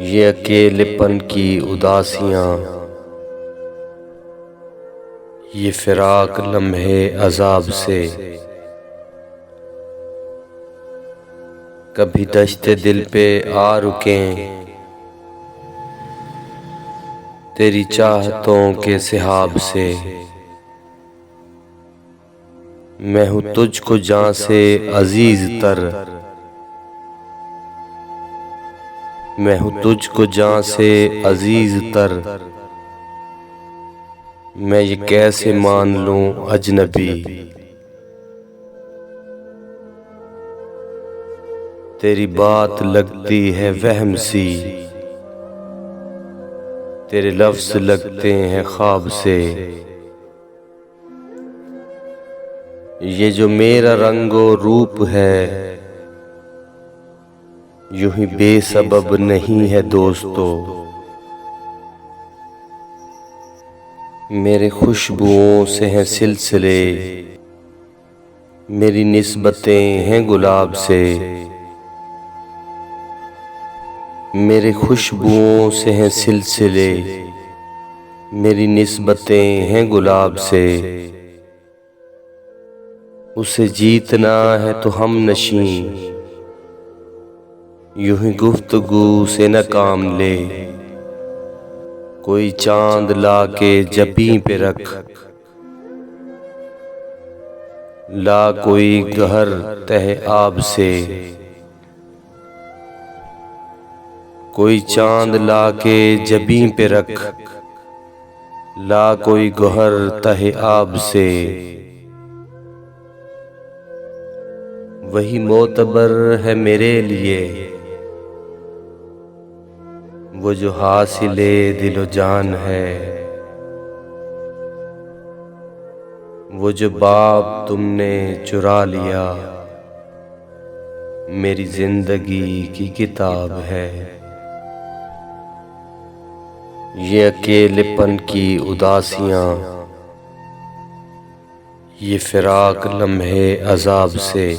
ये अकेलेपन की उदासियां, ये फिराक लम्हे अजाब से, कभी दश्ते दिल पे आ रुकें तेरी चाहतों के सिहाब से। मैं हूँ तुझको जान से अजीज तर, मैं हूँ तुझको जान से अजीज तर। मैं ये कैसे मान लूं अजनबी, तेरी बात लगती है वहम सी, तेरे लफ्ज़ लगते हैं ख्वाब से। ये जो मेरा रंगो रूप है, यूं ही बेसबब नहीं है दोस्तों। मेरे खुशबुओं से हैं सिलसिले, मेरी निस्बतें हैं गुलाब से। मेरे खुशबुओं से हैं सिलसिले, मेरी निस्बतें हैं गुलाब से। उसे जीतना है तो हम नशीं, यूं ही गुफ्तगू से न काम ले। कोई चांद लाके जबीं पे रख, ला कोई गहर तह आब से। कोई चांद लाके जबीं पे रख, ला कोई गहर तह आब से। वही मोतबर है मेरे लिए, वो जो हासिले दिलो जान है। वो जो बाब तुमने चुरा लिया, मेरी जिंदगी की किताब है। ये अकेलेपन की उदासियां, ये फिराक लम्हे अजाब से।